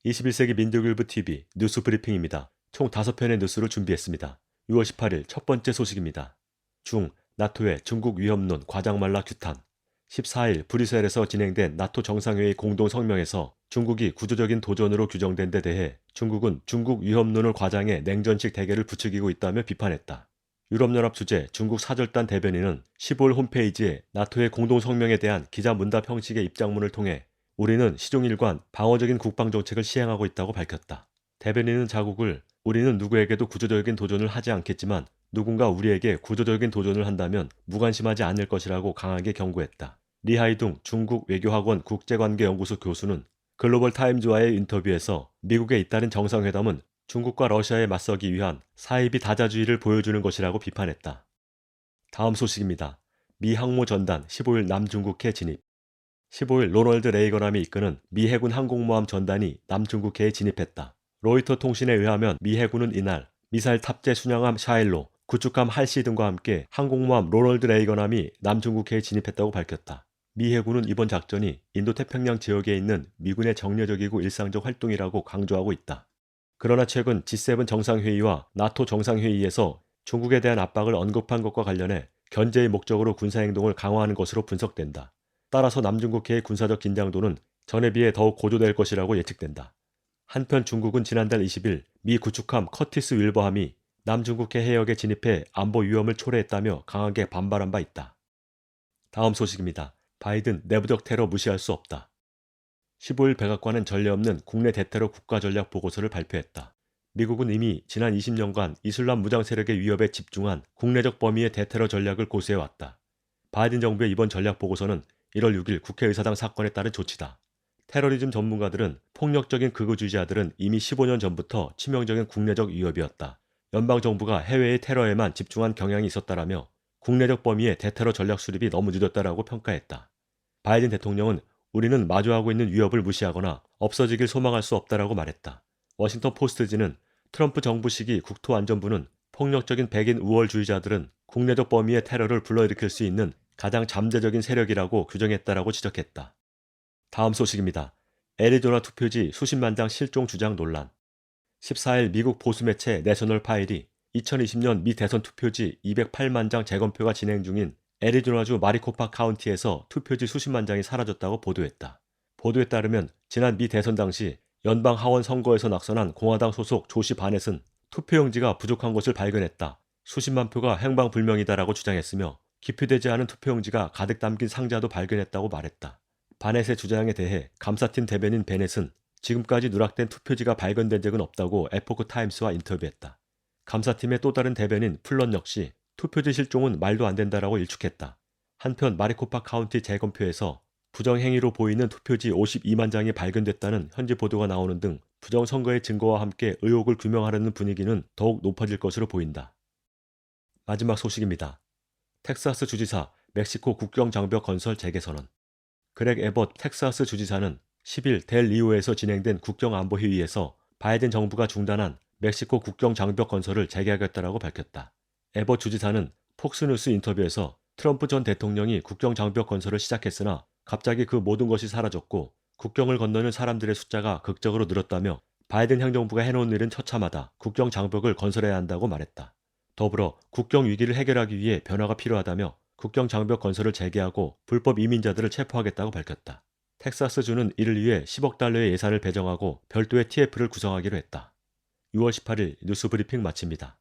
21세기 민족일보 TV 뉴스 브리핑입니다. 총 5편의 뉴스를 준비했습니다. 6월 18일 첫 번째 소식입니다. 나토의 중국 위협론 과장말라 규탄. 14일 브뤼셀에서 진행된 나토 정상회의 공동 성명에서 중국이 구조적인 도전으로 규정된 데 대해 중국은 중국 위협론을 과장해 냉전식 대결을 부추기고 있다며 비판했다. 유럽연합 주재 중국 사절단 대변인은 15일 홈페이지에 나토의 공동 성명에 대한 기자 문답 형식의 입장문을 통해 우리는 시종일관 방어적인 국방정책을 시행하고 있다고 밝혔다. 대변인은 자국을 우리는 누구에게도 구조적인 도전을 하지 않겠지만 누군가 우리에게 구조적인 도전을 한다면 무관심하지 않을 것이라고 강하게 경고했다. 리하이둥 중국 외교학원 국제관계연구소 교수는 글로벌 타임즈와의 인터뷰에서 미국의 잇따른 정상회담은 중국과 러시아에 맞서기 위한 사이비 다자주의를 보여주는 것이라고 비판했다. 다음 소식입니다. 미 항모 전단 15일 남중국해 진입. 15일 로널드 레이건함이 이끄는 미 해군 항공모함 전단이 남중국해에 진입했다. 로이터 통신에 의하면 미 해군은 이날 미사일 탑재 순양함 샤일로, 구축함 할시 등과 함께 항공모함 로널드 레이건함이 남중국해에 진입했다고 밝혔다. 미 해군은 이번 작전이 인도태평양 지역에 있는 미군의 정례적이고 일상적 활동이라고 강조하고 있다. 그러나 최근 G7 정상회의와 나토 정상회의에서 중국에 대한 압박을 언급한 것과 관련해 견제의 목적으로 군사행동을 강화하는 것으로 분석된다. 따라서 남중국해의 군사적 긴장도는 전에 비해 더욱 고조될 것이라고 예측된다. 한편 중국은 지난달 20일 미 구축함 커티스 윌버함이 남중국해 해역에 진입해 안보 위험을 초래했다며 강하게 반발한 바 있다. 다음 소식입니다. 바이든 내부적 테러 무시할 수 없다. 15일 백악관은 전례 없는 국내 대테러 국가전략 보고서를 발표했다. 미국은 이미 지난 20년간 이슬람 무장 세력의 위협에 집중한 국내적 범위의 대테러 전략을 고수해왔다. 바이든 정부의 이번 전략 보고서는 1월 6일 국회의사당 사건에 따른 조치다. 테러리즘 전문가들은 폭력적인 극우주의자들은 이미 15년 전부터 치명적인 국내적 위협이었다. 연방정부가 해외의 테러에만 집중한 경향이 있었다라며 국내적 범위의 대테러 전략 수립이 너무 늦었다라고 평가했다. 바이든 대통령은 우리는 마주하고 있는 위협을 무시하거나 없어지길 소망할 수 없다라고 말했다. 워싱턴 포스트지는 트럼프 정부 시기 국토안전부는 폭력적인 백인 우월주의자들은 국내적 범위의 테러를 불러일으킬 수 있는 가장 잠재적인 세력이라고 규정했다라고 지적했다. 다음 소식입니다. 애리조나 투표지 수십만 장 실종 주장 논란. 14일 미국 보수 매체 내셔널 파일이 2020년 미 대선 투표지 208만 장 재검표가 진행 중인 애리조나주 마리코파 카운티에서 투표지 수십만 장이 사라졌다고 보도했다. 보도에 따르면 지난 미 대선 당시 연방 하원 선거에서 낙선한 공화당 소속 조시 바넷은 투표용지가 부족한 것을 발견했다. 수십만 표가 행방불명이다라고 주장했으며 기표되지 않은 투표용지가 가득 담긴 상자도 발견했다고 말했다. 바넷의 주장에 대해 감사팀 대변인 베넷은 지금까지 누락된 투표지가 발견된 적은 없다고 에포크 타임스와 인터뷰했다. 감사팀의 또 다른 대변인 플런 역시 투표지 실종은 말도 안 된다라고 일축했다. 한편 마리코파 카운티 재검표에서 부정행위로 보이는 투표지 52만 장이 발견됐다는 현지 보도가 나오는 등 부정선거의 증거와 함께 의혹을 규명하려는 분위기는 더욱 높아질 것으로 보인다. 마지막 소식입니다. 텍사스 주지사 멕시코 국경 장벽 건설 재개선언. 그렉 에벗 텍사스 주지사는 10일 델 리오에서 진행된 국경안보회의에서 바이든 정부가 중단한 멕시코 국경 장벽 건설을 재개하겠다라고 밝혔다. 에벗 주지사는 폭스뉴스 인터뷰에서 트럼프 전 대통령이 국경 장벽 건설을 시작했으나 갑자기 그 모든 것이 사라졌고 국경을 건너는 사람들의 숫자가 극적으로 늘었다며 바이든 행정부가 해놓은 일은 처참하다. 국경 장벽을 건설해야 한다고 말했다. 더불어 국경 위기를 해결하기 위해 변화가 필요하다며 국경 장벽 건설을 재개하고 불법 이민자들을 체포하겠다고 밝혔다. 텍사스주는 이를 위해 10억 달러의 예산을 배정하고 별도의 TF를 구성하기로 했다. 6월 18일 뉴스 브리핑 마칩니다.